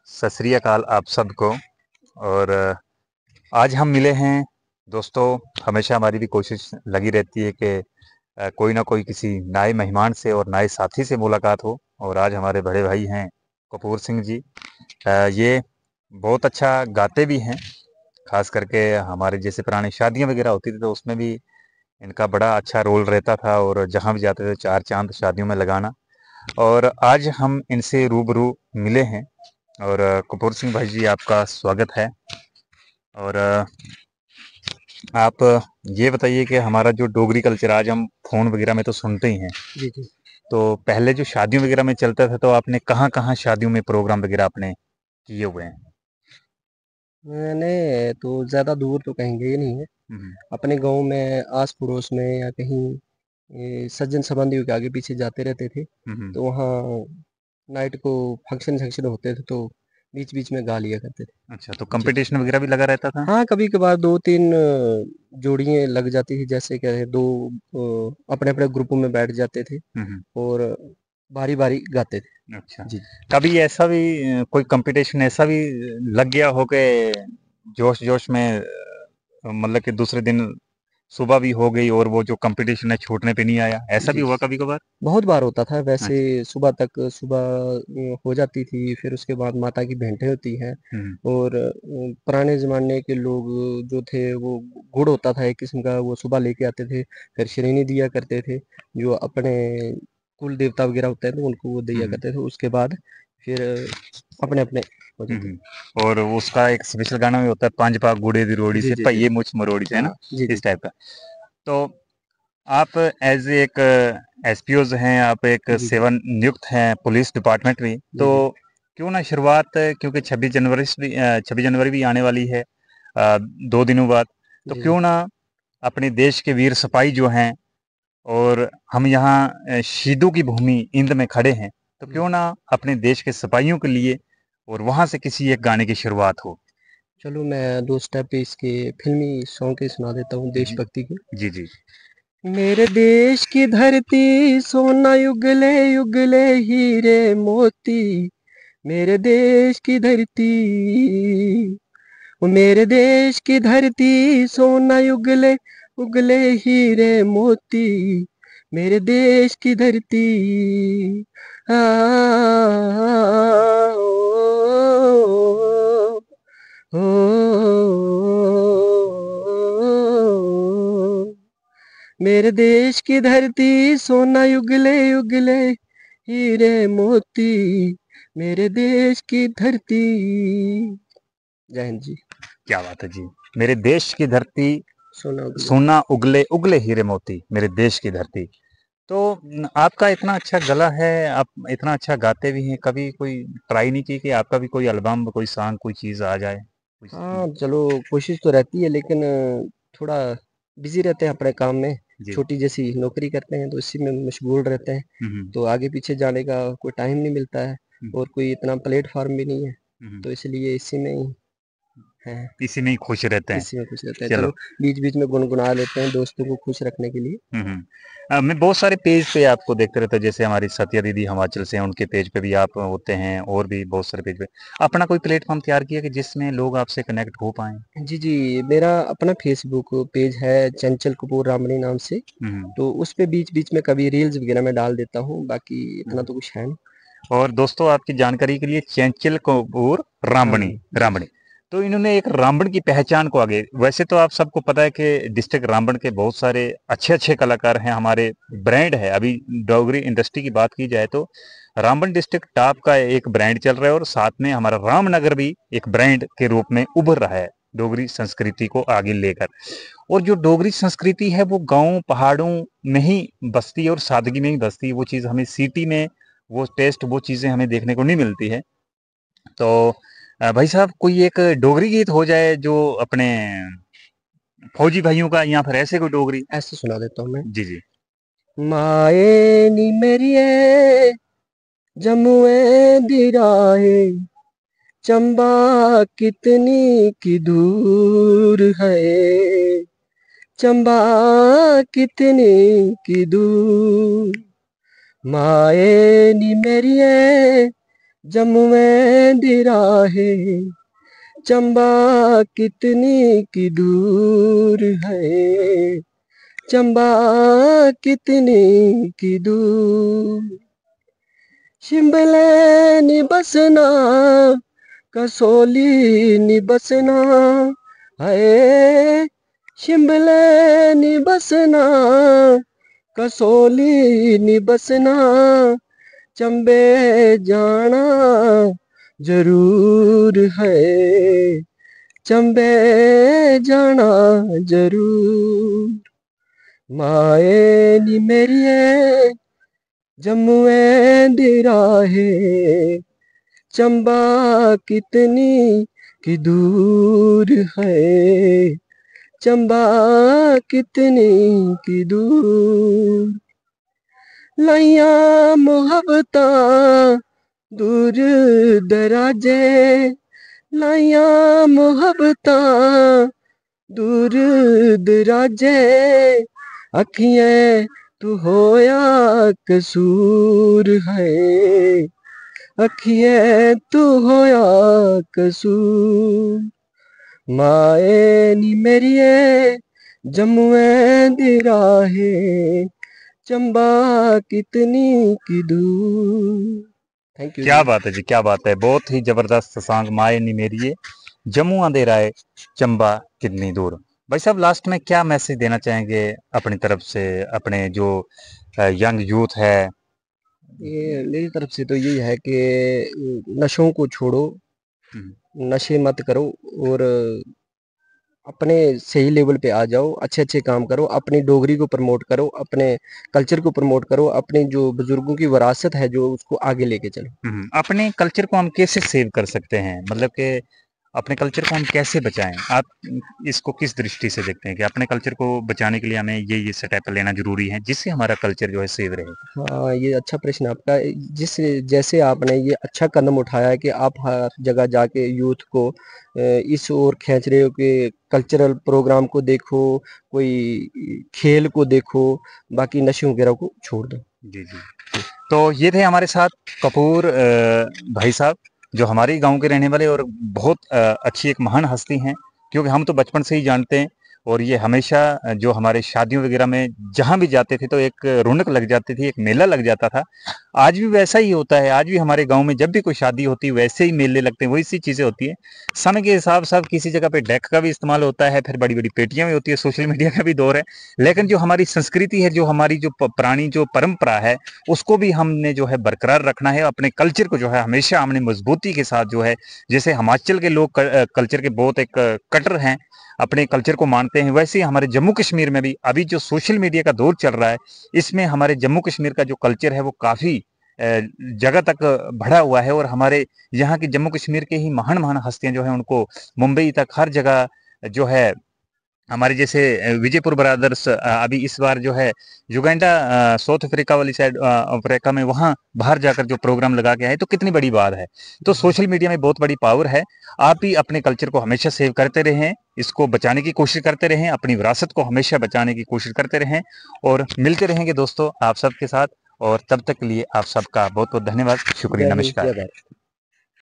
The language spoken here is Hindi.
सत श्री अकाल आप सबको। और आज हम मिले हैं दोस्तों। हमेशा हमारी भी कोशिश लगी रहती है कि कोई ना कोई किसी नए मेहमान से और नए साथी से मुलाकात हो। और आज हमारे बड़े भाई हैं कपूर सिंह जी। ये बहुत अच्छा गाते भी हैं। खास करके हमारे जैसे पुरानी शादियां वगैरह होती थी तो उसमें भी इनका बड़ा अच्छा रोल रहता था, और जहाँ भी जाते थे चार चांद शादियों में लगाना। और आज हम इनसे रूबरू मिले हैं। और कपूर सिंह भाई जी, आपका स्वागत है। और आप ये बताइए कि हमारा जो डोगरी कल्चर आज हम फ़ोन वगैरह में तो सुनते ही हैं, जी, जी। तो पहले जो शादियों वगैरह में चलता था तो आपने कहाँ-कहाँ शादियों में प्रोग्राम वगैरह आपने किए हुए हैं? मैंने तो ज़्यादा दूर तो कहीं गए नहीं है। हुँ, हुँ। अपने गाँव में आस-पड़ोस में या कहीं ये सज्जन-संबंधियों के आगे-पीछे जाते रहते थे। हुँ, हुँ। तो वहाँ नाइट को फंक्शन-शंक्शन होते थे तो बीच-बीच में गा लिया करते थे। अच्छा, तो जी। कॉम्पिटिशन वगैरह भी लगा रहता था? हाँ, कभी-कभार 2-3 जोड़ियाँ लग जाती थी, जैसे क्या है 2 अपने-अपने ग्रुपों में बैठ जाते थे हुँ, हुँ। और बारी-बारी गाते थे। अच्छा, जी। कभी ऐसा भी कोई कॉम्पिटिशन ऐसा भी लग गया हो कि जोश-जोश में मतलब कि दूसरे दिन सुबह भी हो गई और वो जो कॉम्पिटिशन है छूटने पे नहीं आया, ऐसा भी जी। हुआ कभी-कभार? बहुत बार होता था वैसे। अच्छा। सुबह हो जाती थी, फिर उसके बाद माता की भेंटें होती हैं हुँ, हुँ। और पुराने ज़माने के लोग जो थे वो गुड़ होता था एक किस्म का, वो सुबह लेके आते थे, फिर श्रीनी दिया करते थे, जो अपने कुल देवता वगैरह होते हैं तो उनको वो हुँ, दिया हुँ। करते थे। उसके बाद फिर अपने-अपने हो हुँ, जाते थे। हुँ। और उसका एक स्पेशल गाना भी होता है, "पंज पाक गुड़े दी रोड़ी जी, से जी, जी। भइये मुछ मरोड़ी से", है ना? हाँ। जी, जी, इस जी। टाइप का। तो आप एज़ एक एसपीओज़ हैं, आप एक जी, जी। सेवानियुक्त हैं पुलिस डिपार्टमेंट में, जी, जी। तो क्यों ना शुरुआत, क्योंकि 26 जनवरी भी आने वाली है 2 दिनों बाद, तो जी, जी। क्यों ना अपने देश के वीर सिपाही जो हैं, और हम यहाँ शहीदों की भूमि इंद में खड़े हैं, तो जी। क्यों ना अपने देश के सिपाहियों के लिए और वहाँ से किसी एक गाने की शुरुआत हो। चलो मैं 2 स्टेप इसके फ़िल्मी सॉन्ग के सुना देता हूँ जी, जी। देशभक्ति के। जी, जी। मेरे देश की धरती सोना युगले युगले हीरे मोती। मेरे देश की धरती, ओ मेरे देश की धरती सोना युगले उगले हीरे मोती। मेरे देश की धरती आ, ओ, मेरे देश की धरती सोना युगले युगले हीरे मोती। मेरे देश की धरती। जय हिंद जी। क्या बात है जी। मेरे देश की धरती सोना उगले। सोना उगले उगले हीरे मोती, मेरे देश की धरती। तो आपका इतना अच्छा गला है, आप इतना अच्छा गाते भी हैं, कभी कोई ट्राई नहीं की कि आपका भी कोई एल्बम, कोई सॉन्ग, कोई चीज़ आ जाए? कोई हाँ, चलो कोशिश तो रहती है लेकिन थोड़ा बिज़ी रहते हैं अपने काम में। जी। छोटी जैसी नौकरी करते हैं तो इसी में मशगूल रहते हैं। हुँ, हुँ। तो आगे पीछे जाने का कोई टाइम नहीं मिलता है हुँ, और कोई इतना प्लेटफ़ॉर्म भी नहीं है। हुँ, हुँ। तो इसलिए इसी में ही हैं, इसी में ही खुश रहते हैं। इसी में खुश रहते हैं। चलो। चलो बीच-बीच में गुनगुना लेते हैं दोस्तों को खुश रखने के लिए। हुँ, हुँ। मैं बहुत सारे पेज पे आपको देखते रहता हूँ, जैसे हमारी सत्या दीदी हिमाचल से हैं, उनके पेज पे भी आप होते हैं, और भी बहुत सारे पेज पे। अपना कोई प्लेटफ़ॉर्म तैयार किया कि जिसमें लोग आपसे कनेक्ट हो पाएँ? जी, जी, मेरा अपना फ़ेसबुक पेज है चंचल कपूर रामनी नाम से। हुँ, हुँ। तो उस पे बीच-बीच में कभी रील्स वगैरह मैं डाल देता हूँ, बाकी हुँ, इतना हुँ। तो कुछ है नहीं। और दोस्तों, आपकी जानकारी के लिए, चंचल कपूर रामबणी, रामनी, जी। रामबणी। तो इन्होंने एक रावण की पहचान को आगे, वैसे तो आप सबको पता है कि डिस्ट्रिक्ट रामबन के बहुत सारे अच्छे-अच्छे कलाकार हैं, हमारे ब्रांड है। अभी डोगरी इंडस्ट्री की बात की जाए तो रामबन डिस्ट्रिक्ट टॉप का एक ब्रांड चल रहा है, और साथ में हमारा रामनगर भी एक ब्रांड के रूप में उभर रहा है, डोगरी संस्कृति को आगे लेकर। और जो डोगरी संस्कृति है वो गाँव, पहाड़ों में ही बसती है और सादगी में ही बसती है। वो चीज़ हमें सिटी में, वो टेस्ट, वो चीज़ें हमें देखने को नहीं मिलती है। तो भाई साहब, कोई एक डोगरी गीत हो जाए जो अपने फौजी भाइयों का, या फिर ऐसे कोई डोगरी। ऐसे सुना देता हूँ मैं। जी, जी। माए नी मेरिए जमुए दी राहे चंबा कितनी की दूर है। चंबा कितनी की दूर। माए नी मेरिए जमुए दी राहे चंबा कितनी की दूर है, चंबा कितनी की दूर। शिमले नी बसना कसोली नी बसना है, शिमले नी बसना कसोली नी बसना, चंबे जाना जरूर है, चंबे जाना जरूर। माए नी मेरिए जमुए दी राहे चंबा कितनी की दूर है, चंबा कितनी की दूर। लाइया मुहब्बता दूर दराजे, लाइया मुहब्बता दूर दराजे, अखियां तू होया कसूर है, अखियां तू होया कसूर। माए नी मेरिए जमुए दी राहे चंबा कितनी की दूर। थैंक यू क्या जी। बात है जी, क्या बात है। बहुत ही जबरदस्त सॉन्ग माए नी मेरिए जम्मू दे राय चंबा कितनी दूर। भाई साहब लास्ट में क्या मैसेज देना चाहेंगे अपनी तरफ से, अपने जो यंग यूथ है। ये मेरी तरफ से तो यही है कि नशों को छोड़ो, हम्म, नशे मत करो और अपने सही लेवल पे आ जाओ, अच्छे अच्छे काम करो, अपनी डोगरी को प्रमोट करो, अपने कल्चर को प्रमोट करो, अपने जो बुजुर्गों की विरासत है जो उसको आगे लेके चलो। अपने कल्चर को हम कैसे सेव कर सकते हैं, मतलब कि अपने कल्चर को हम कैसे बचाएं? आप इसको किस दृष्टि से देखते हैं कि अपने कल्चर को बचाने के लिए हमें ये स्टेप लेना जरूरी है जिससे हमारा कल्चर जो है सेव रहे? हाँ, ये अच्छा प्रश्न आपका। जिस जैसे आपने ये अच्छा कदम उठाया है कि आप हर जगह जाके यूथ को इस ओर खींच रहे हो कि कल्चरल प्रोग्राम को देखो, कोई खेल को देखो, बाकी नशे वगैरह को छोड़ दो। जी जी। तो ये थे हमारे साथ कपूर भाई साहब, जो हमारे गांव के रहने वाले और बहुत अच्छी एक महान हस्ती हैं, क्योंकि हम तो बचपन से ही जानते हैं। और ये हमेशा जो हमारे शादियों वगैरह में जहाँ भी जाते थे तो एक रौनक लग जाती थी, एक मेला लग जाता था। आज भी वैसा ही होता है, आज भी हमारे गांव में जब भी कोई शादी होती है वैसे ही मेले लगते हैं, वही सी चीज़ें होती हैं। समय के हिसाब से किसी जगह पे डेक का भी इस्तेमाल होता है, फिर बड़ी बड़ी पेटियां भी होती है, सोशल मीडिया का भी दौर है। लेकिन जो हमारी संस्कृति है, जो हमारी जो पुरानी जो परंपरा है, उसको भी हमने जो है बरकरार रखना है। अपने कल्चर को जो है हमेशा हमने मजबूती के साथ जो है, जैसे हिमाचल के लोग कल्चर के बहुत एक कट्टर हैं, अपने कल्चर को मानते हैं, वैसे ही हमारे जम्मू कश्मीर में भी अभी जो सोशल मीडिया का दौर चल रहा है, इसमें हमारे जम्मू कश्मीर का जो कल्चर है वो काफ़ी जगह तक बढ़ा हुआ है। और हमारे यहाँ की जम्मू कश्मीर के ही महान महान हस्तियां जो है उनको मुंबई तक हर जगह जो है, हमारे जैसे विजयपुर ब्रदर्स अभी इस बार जो है युगांडा साउथ अफ्रीका वाली साइड अफ्रीका में वहाँ बाहर जाकर जो प्रोग्राम लगा के आए, तो कितनी बड़ी बात है। तो सोशल मीडिया में बहुत बड़ी पावर है। आप भी अपने कल्चर को हमेशा सेव करते रहें, इसको बचाने की कोशिश करते रहें, अपनी विरासत को हमेशा बचाने की कोशिश करते रहें। और मिलते रहेंगे दोस्तों आप सबके साथ। और तब तक के लिए आप सबका बहुत बहुत धन्यवाद, शुक्रिया, जय हिंद, जय नमस्कार। भारत।